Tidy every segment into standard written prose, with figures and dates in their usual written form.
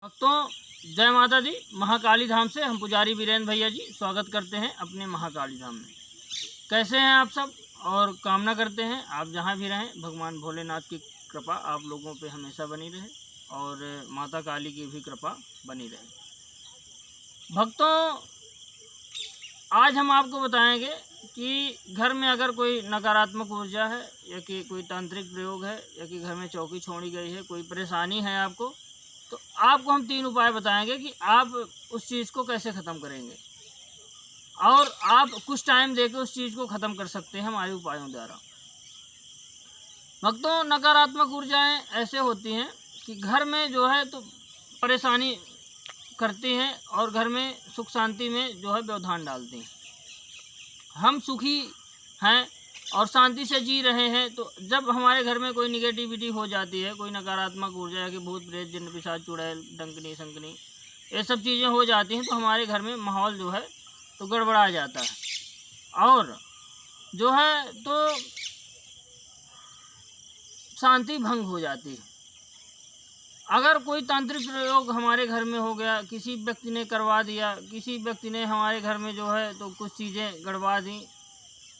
भक्तों जय माता दी। महाकाली धाम से हम पुजारी वीरेंद्र भैया जी स्वागत करते हैं अपने महाकाली धाम में। कैसे हैं आप सब, और कामना करते हैं आप जहां भी रहें भगवान भोलेनाथ की कृपा आप लोगों पे हमेशा बनी रहे और माता काली की भी कृपा बनी रहे। भक्तों आज हम आपको बताएंगे कि घर में अगर कोई नकारात्मक ऊर्जा है या कि कोई तांत्रिक प्रयोग है या कि घर में चौकी छोड़ी गई है, कोई परेशानी है आपको, तो आपको हम 3 उपाय बताएंगे कि आप उस चीज़ को कैसे ख़त्म करेंगे और आप कुछ टाइम देकर उस चीज़ को ख़त्म कर सकते हैं हमारे उपायों द्वारा। भक्तों नकारात्मक ऊर्जाएं ऐसे होती हैं कि घर में जो है तो परेशानी करती हैं और घर में सुख शांति में जो है व्यवधान डालती हैं। हम सुखी हैं और शांति से जी रहे हैं, तो जब हमारे घर में कोई निगेटिविटी हो जाती है, कोई नकारात्मक ऊर्जा है कि भूत प्रेत जिन्न पिशाच चुड़ैल डंकनी संकनी ये सब चीज़ें हो जाती हैं, तो हमारे घर में माहौल जो है तो गड़बड़ा जाता है और जो है तो शांति भंग हो जाती है। अगर कोई तांत्रिक प्रयोग हमारे घर में हो गया, किसी व्यक्ति ने करवा दिया, किसी व्यक्ति ने हमारे घर में जो है तो कुछ चीज़ें गड़बड़ा दी,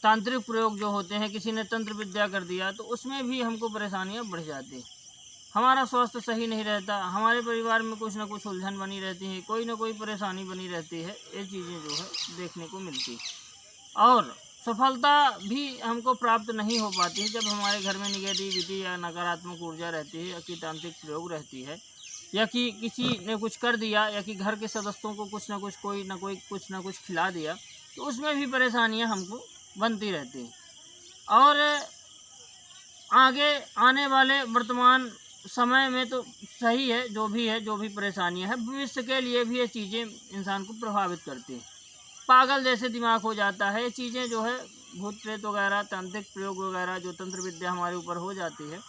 तांत्रिक प्रयोग जो होते हैं, किसी ने तंत्र विद्या कर दिया, तो उसमें भी हमको परेशानियां बढ़ जाती हैं। हमारा स्वास्थ्य सही नहीं रहता, हमारे परिवार में कुछ ना कुछ उलझन बनी रहती है, कोई ना कोई परेशानी बनी रहती है। ये चीज़ें जो है देखने को मिलती है और सफलता भी हमको प्राप्त नहीं हो पाती है जब हमारे घर में निगेटिविटी या नकारात्मक ऊर्जा रहती है या कि तांत्रिक प्रयोग रहती है या कि किसी ने कुछ कर दिया या कि घर के सदस्यों को कुछ ना कुछ कोई ना कुछ खिला दिया, तो उसमें भी परेशानियां हमको बनती रहती हैं। और आगे आने वाले वर्तमान समय में तो सही है, जो भी परेशानियां हैं, भविष्य के लिए भी ये चीज़ें इंसान को प्रभावित करती हैं। पागल जैसे दिमाग हो जाता है, ये चीज़ें जो है भूत प्रेत वगैरह तांत्रिक प्रयोग वगैरह जो तंत्र विद्या हमारे ऊपर हो जाती है,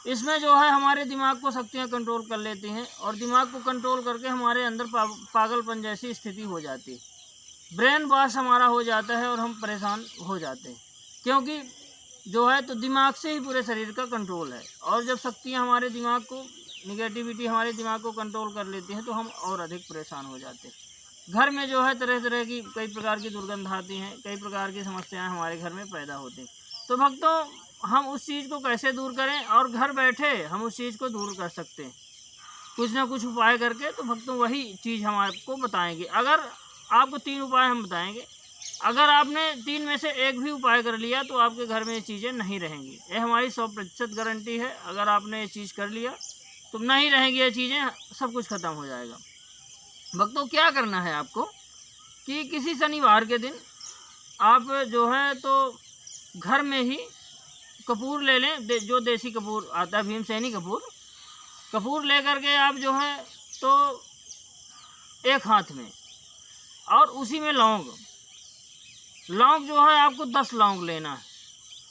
इसमें जो है हमारे दिमाग को शक्तियाँ कंट्रोल कर लेती हैं और दिमाग को कंट्रोल करके हमारे अंदर पागलपन जैसी स्थिति हो जाती है, ब्रेन वॉश हमारा हो जाता है और हम परेशान हो जाते हैं, क्योंकि जो है तो दिमाग से ही पूरे शरीर का कंट्रोल है। और जब शक्तियाँ हमारे दिमाग को निगेटिविटी हमारे दिमाग को कंट्रोल कर लेती हैं तो हम और अधिक परेशान हो जाते हैं। घर में जो है तरह तरह की कई प्रकार की दुर्गंध आती हैं, कई प्रकार की समस्याएं हमारे घर में पैदा होती हैं। तो भक्तों हम उस चीज़ को कैसे दूर करें और घर बैठे हम उस चीज़ को दूर कर सकते हैं कुछ ना कुछ उपाय करके। तो भक्तों वही चीज़ हम आपको बताएंगे। अगर आपको 3 उपाय हम बताएंगे, अगर आपने 3 में से एक भी उपाय कर लिया तो आपके घर में ये चीज़ें नहीं रहेंगी। ये हमारी 100% गारंटी है। अगर आपने ये चीज़ कर लिया तो नहीं रहेंगी ये चीज़ें, सब कुछ ख़त्म हो जाएगा। भक्तों क्या करना है आपको कि किसी शनिवार के दिन आप जो है तो घर में ही कपूर ले लें, जो देसी कपूर आता है, भीमसेनी कपूर ले करके आप जो है तो एक हाथ में और उसी में लौंग जो है आपको 10 लौंग लेना है।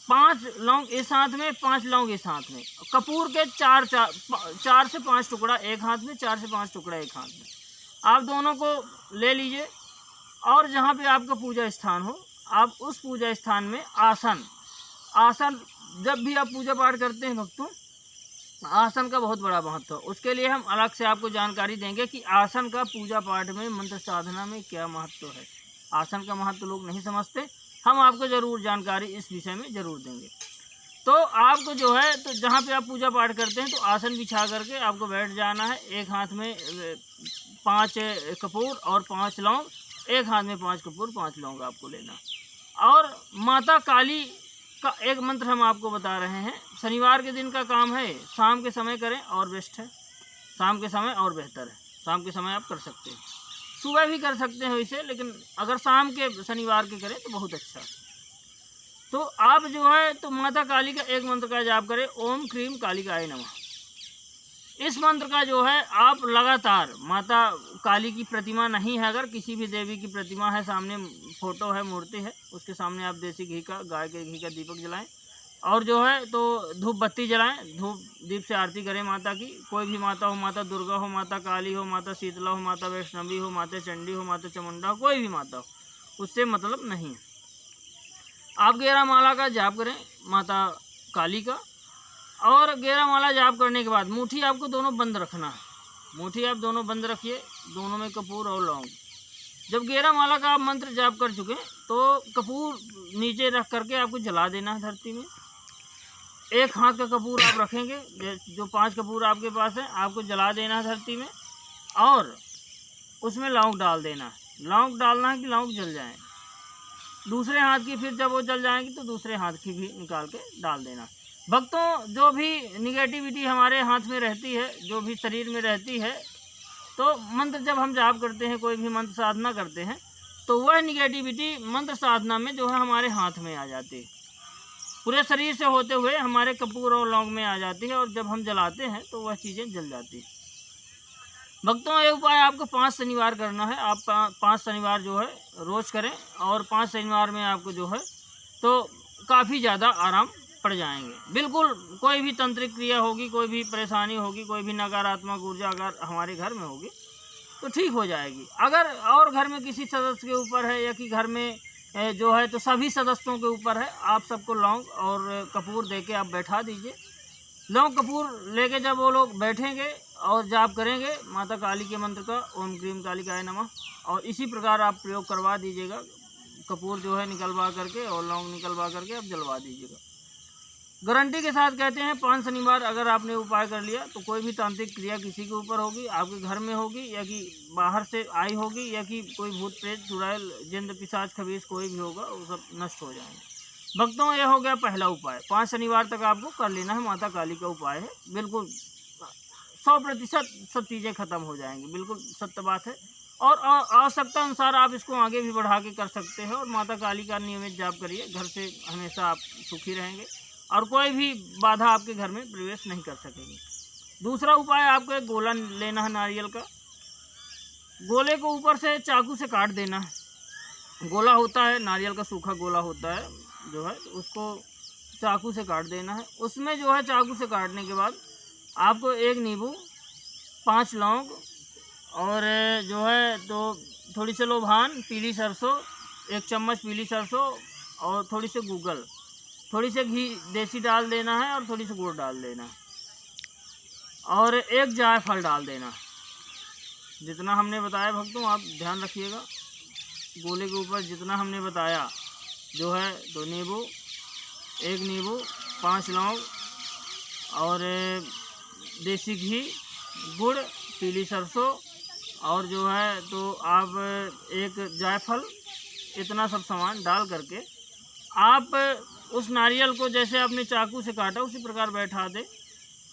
5 लौंग इस हाथ में, 5 लौंग इस हाथ में। कपूर के 4 से 5 टुकड़ा एक हाथ में, 4 से 5 टुकड़ा एक हाथ में। आप दोनों को ले लीजिए और जहाँ पे आपका पूजा स्थान हो, आप उस पूजा स्थान में आसन जब भी आप पूजा पाठ करते हैं भक्तों, आसन का बहुत बड़ा महत्व है। उसके लिए हम अलग से आपको जानकारी देंगे कि आसन का पूजा पाठ में मंत्र साधना में क्या महत्व है। आसन का महत्व लोग नहीं समझते, हम आपको ज़रूर जानकारी इस विषय में ज़रूर देंगे। तो आपको जो है तो जहाँ पे आप पूजा पाठ करते हैं तो आसन बिछा करके आपको बैठ जाना है। एक हाथ में 5 कपूर और 5 लौंग, एक हाथ में 5 कपूर 5 लौंग आपको लेना। और माता काली का एक मंत्र हम आपको बता रहे हैं। शनिवार के दिन का काम है, शाम के समय करें और बेस्ट है, शाम के समय और बेहतर है। शाम के समय आप कर सकते हैं, सुबह भी कर सकते हैं वैसे, लेकिन अगर शाम के शनिवार के करें तो बहुत अच्छा। तो आप जो है तो माता काली का एक मंत्र का जाप करें, ओम क्रीम कालिकाय नमः। इस मंत्र का जो है आप लगातार, माता काली की प्रतिमा नहीं है, अगर किसी भी देवी की प्रतिमा है, सामने फोटो है, मूर्ति है, उसके सामने आप देसी घी का, गाय के घी का दीपक जलाएं और जो है तो धूप बत्ती जलाएं, धूप दीप से आरती करें माता की। कोई भी माता हो, माता दुर्गा हो, माता काली हो, माता शीतला हो, माता वैष्णवी हो, माता चंडी हो, माता चामुंडा हो, कोई भी माता हो, उससे मतलब नहीं है। आप 11 माला का जाप करें माता काली का, और 11 माला जाप करने के बाद मुट्ठी आपको दोनों बंद रखना है। मुट्ठी आप दोनों बंद रखिए, दोनों में कपूर और लौंग। जब 11 माला का आप मंत्र जाप कर चुके तो कपूर नीचे रख करके आपको जला देना है धरती में। एक हाथ का कपूर आप रखेंगे, जो 5 कपूर आपके पास है आपको जला देना है धरती में, और उसमें लौंग डाल देना है। लौंग डालना है कि लौंग जल जाए। दूसरे हाथ की फिर जब वो जल जाएंगी तो दूसरे हाथ की भी निकाल के डाल देना। भक्तों, जो भी निगेटिविटी हमारे हाथ में रहती है, जो भी शरीर में रहती है, तो मंत्र जब हम जाप करते हैं, कोई भी मंत्र साधना करते हैं, तो वह निगेटिविटी मंत्र साधना में जो है हमारे हाथ में आ जाती है, पूरे शरीर से होते हुए हमारे कपूर और लौंग में आ जाती है, और जब हम जलाते हैं तो वह चीज़ें जल जाती है। भक्तों, ये उपाय आपको 5 शनिवार करना है। आप 5 शनिवार जो है रोज़ करें, और 5 शनिवार में आपको जो है तो काफ़ी ज़्यादा आराम पड़ जाएंगे। बिल्कुल कोई भी तंत्रिक क्रिया होगी, कोई भी परेशानी होगी, कोई भी नकारात्मक ऊर्जा अगर हमारे घर में होगी तो ठीक हो जाएगी। अगर और घर में किसी सदस्य के ऊपर है, या कि घर में जो है तो सभी सदस्यों के ऊपर है, आप सबको लौंग और कपूर दे के आप बैठा दीजिए। लौंग कपूर लेके जब वो लोग बैठेंगे और जाप करेंगे माता काली के मंत्र का, ओम क्रीम कालिकाय नमः, और इसी प्रकार आप प्रयोग करवा दीजिएगा। कपूर जो है निकलवा करके और लौंग निकलवा करके आप जलवा दीजिएगा। गारंटी के साथ कहते हैं 5 शनिवार अगर आपने उपाय कर लिया तो कोई भी तांत्रिक क्रिया किसी के ऊपर होगी, आपके घर में होगी, या कि बाहर से आई होगी, या कि कोई भूत प्रेत चुड़ैल जिन्न पिशाच खबीस कोई भी होगा, वो सब नष्ट हो जाएंगे। भक्तों, ये हो गया पहला उपाय। 5 शनिवार तक आपको कर लेना है, माता काली का उपाय है। बिल्कुल 100% सब चीज़ें खत्म हो जाएंगी, बिल्कुल सत्य बात है। और आवश्यकता अनुसार आप इसको आगे भी बढ़ा के कर सकते हैं, और माता काली का नियमित जाप करिए, घर से हमेशा आप सुखी रहेंगे और कोई भी बाधा आपके घर में प्रवेश नहीं कर सकेगी। दूसरा उपाय, आपको एक गोला लेना है नारियल का। गोले को ऊपर से चाकू से काट देना है। गोला होता है नारियल का, सूखा गोला होता है जो है, उसको चाकू से काट देना है। उसमें जो है चाकू से काटने के बाद आपको 1 नींबू, 5 लौंग, और जो है तो थोड़ी सी लोभान, पीली सरसों, 1 चम्मच पीली सरसों, और थोड़ी सी गूगल, थोड़ी सी घी देसी डाल देना है, और थोड़ी सी गुड़ डाल देना है, और 1 जायफल डाल देना। जितना हमने बताया भक्तों, आप ध्यान रखिएगा। गोले के ऊपर जितना हमने बताया जो है तो नींबू, 1 नींबू, 5 लौंग, और देसी घी, गुड़, पीली सरसों, और जो है तो आप 1 जायफल, इतना सब सामान डाल करके आप उस नारियल को जैसे आपने चाकू से काटा उसी प्रकार बैठा दे,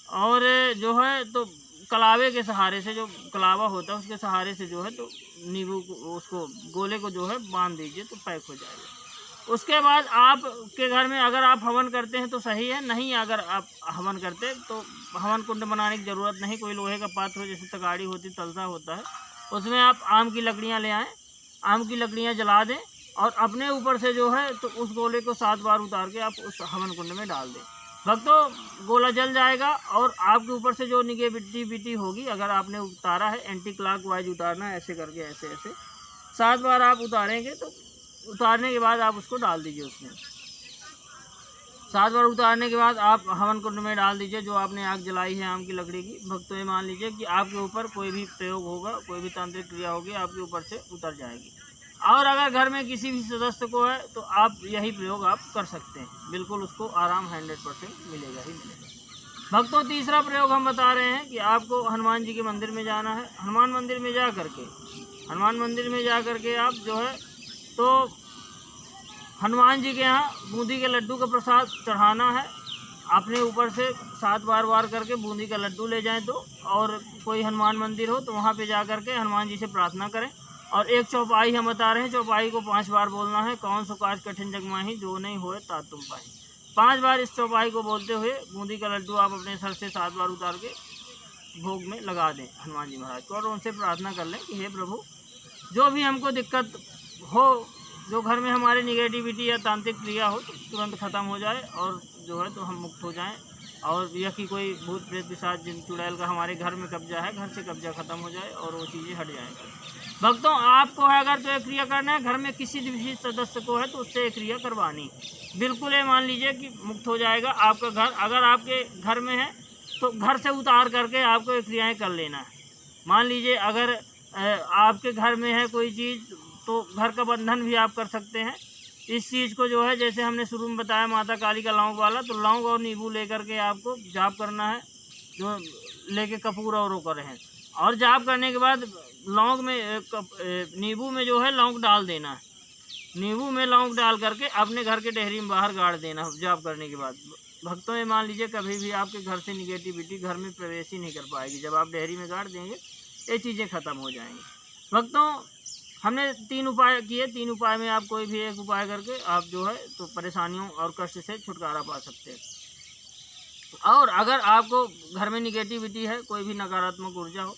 और जो है तो कलावे के सहारे से, जो कलावा होता है उसके सहारे से जो है तो नींबू को, उसको गोले को जो है बांध दीजिए तो पैक हो जाएगा। उसके बाद आपके घर में अगर आप हवन करते हैं तो सही है, नहीं अगर आप हवन करते तो हवन कुंड बनाने की ज़रूरत नहीं। कोई लोहे का पात्र हो, जैसे तगाड़ी होती, तलसा होता है, उसमें आप आम की लकड़ियाँ ले आएँ, आम की लकड़ियाँ जला दें, और अपने ऊपर से जो है तो उस गोले को 7 बार उतार के आप उस हवन कुंड में डाल दें। भक्तों, गोला जल जाएगा, और आपके ऊपर से जो निगेटिविटी होगी, अगर आपने उतारा है, एंटी क्लॉक वाइज उतारना है, ऐसे करके ऐसे ऐसे 7 बार आप उतारेंगे, तो उतारने के बाद आप उसको डाल दीजिए। उसमें 7 बार उतारने के बाद आप हवन कुंड में डाल दीजिए जो आपने आग जलाई है आम की लकड़ी की। भक्तों, ये मान लीजिए कि आपके ऊपर कोई भी प्रयोग होगा, कोई भी तांत्रिक क्रिया होगी, आपके ऊपर से उतर जाएगी। और अगर घर में किसी भी सदस्य को है तो आप यही प्रयोग आप कर सकते हैं, बिल्कुल उसको आराम 100% मिलेगा ही मिलेगा। भक्तों, तीसरा प्रयोग हम बता रहे हैं कि आपको हनुमान जी के मंदिर में जाना है। हनुमान मंदिर में जा करके आप जो है तो हनुमान जी के यहाँ बूंदी के लड्डू का प्रसाद चढ़ाना है। अपने ऊपर से 7 बार करके बूंदी का लड्डू ले जाएं तो, और कोई हनुमान मंदिर हो तो वहाँ पे जा करके हनुमान जी से प्रार्थना करें। और 1 चौपाई हम बता रहे हैं, चौपाई को 5 बार बोलना है। कौन सो काज कठिन जग माही, जो नहीं होए तात तुम पाही। 5 बार इस चौपाई को बोलते हुए बूंदी का लड्डू आप अपने सर से 7 बार उतार के भोग में लगा दें हनुमान जी महाराज को, और उनसे प्रार्थना कर लें कि हे प्रभु, जो भी हमको दिक्कत हो, जो घर में हमारे निगेटिविटी या तांत्रिक क्रिया हो, तो तुरंत ख़त्म हो जाए, और जो है तो हम मुक्त हो जाएं, और यह कि कोई भूत प्रेत पिशाच जिन चुड़ैल का हमारे घर में कब्जा है, घर से कब्जा ख़त्म हो जाए और वो चीज़ें हट जाएंगी। भक्तों, आपको है अगर तो ये क्रिया करना है, घर में किसी भी सदस्य को है तो उससे ये क्रिया करवानी, बिल्कुल ये मान लीजिए कि मुक्त हो जाएगा आपका घर। अगर आपके घर में है तो घर से उतार करके आपको ये क्रियाएँ कर लेना है। मान लीजिए अगर आपके घर में है कोई चीज़ तो घर का बंधन भी आप कर सकते हैं। इस चीज़ को जो है जैसे हमने शुरू में बताया माता काली का लौंग वाला, तो लौंग और नींबू लेकर के आपको जाप करना है, जो लेके कपूर और वो करें हैं। और जाप करने के बाद लौंग में नींबू में जो है लौंग डाल देना है, नींबू में लौंग डाल करके अपने घर के डेहरी में बाहर गाड़ देना जाप करने के बाद। भक्तों ये मान लीजिए कभी भी आपके घर से निगेटिविटी घर में प्रवेश ही नहीं कर पाएगी। जब आप डेहरी में गाड़ देंगे ये चीज़ें ख़त्म हो जाएंगी। भक्तों हमने 3 उपाय किए, 3 उपाय में आप कोई भी एक उपाय करके आप जो है तो परेशानियों और कष्ट से छुटकारा पा सकते हैं। और अगर आपको घर में निगेटिविटी है, कोई भी नकारात्मक ऊर्जा हो,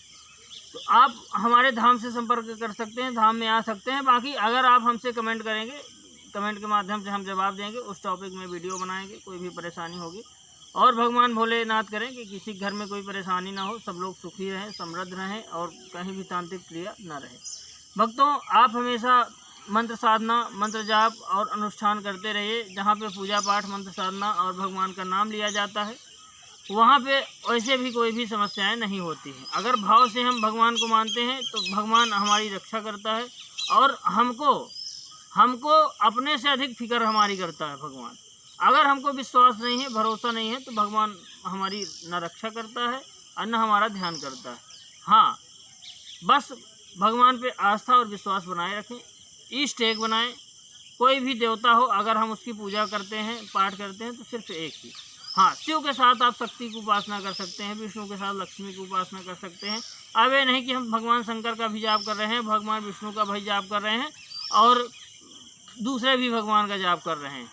तो आप हमारे धाम से संपर्क कर सकते हैं, धाम में आ सकते हैं। बाकी अगर आप हमसे कमेंट करेंगे, कमेंट के माध्यम से हम जवाब देंगे, उस टॉपिक में वीडियो बनाएंगे। कोई भी परेशानी होगी और भगवान भोलेनाथ करें कि किसी घर में कोई परेशानी ना हो, सब लोग सुखी रहें, समृद्ध रहें और कहीं भी तांत्रिक क्रिया ना रहे। भक्तों आप हमेशा मंत्र साधना, मंत्र जाप और अनुष्ठान करते रहिए। जहाँ पे पूजा पाठ, मंत्र साधना और भगवान का नाम लिया जाता है वहाँ पे वैसे भी कोई भी समस्याएं नहीं होती हैं। अगर भाव से हम भगवान को मानते हैं तो भगवान हमारी रक्षा करता है और हमको अपने से अधिक फिक्र हमारी करता है भगवान। अगर हमको विश्वास नहीं है, भरोसा नहीं है, तो भगवान हमारी न रक्षा करता है और न हमारा ध्यान करता है। हाँ, बस भगवान पे आस्था और विश्वास बनाए रखें, इष्ट एक बनाएं। कोई भी देवता हो अगर हम उसकी पूजा करते हैं, पाठ करते हैं तो सिर्फ एक ही। हाँ, शिव के साथ आप शक्ति की उपासना कर सकते हैं, विष्णु के साथ लक्ष्मी की उपासना कर सकते हैं। अब ये नहीं कि हम भगवान शंकर का भी जाप कर रहे हैं, भगवान विष्णु का भी जाप कर रहे हैं और दूसरे भी भगवान का जाप कर रहे हैं,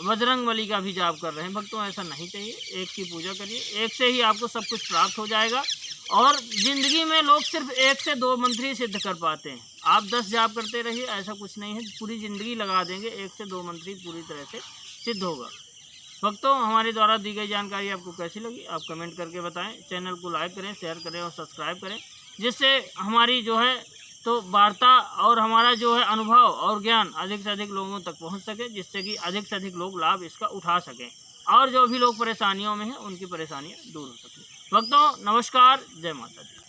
बजरंगबली का भी जाप कर रहे हैं। भक्तों ऐसा नहीं चाहिए, एक की पूजा करिए, एक से ही आपको सब कुछ प्राप्त हो जाएगा। और ज़िंदगी में लोग सिर्फ 1 से 2 मंत्र ही सिद्ध कर पाते हैं। आप 10 जाप करते रहिए, ऐसा कुछ नहीं है, पूरी ज़िंदगी लगा देंगे, 1 से 2 मंत्र ही पूरी तरह से सिद्ध होगा। भक्तों हमारे द्वारा दी गई जानकारी आपको कैसी लगी आप कमेंट करके बताएं। चैनल को लाइक करें, शेयर करें और सब्सक्राइब करें, जिससे हमारी जो है तो वार्ता और हमारा जो है अनुभव और ज्ञान अधिक से अधिक लोगों तक पहुंच सके, जिससे कि अधिक से अधिक लोग लाभ इसका उठा सकें और जो भी लोग परेशानियों में हैं उनकी परेशानियां दूर हो सकें। भक्तों नमस्कार, जय माता दी।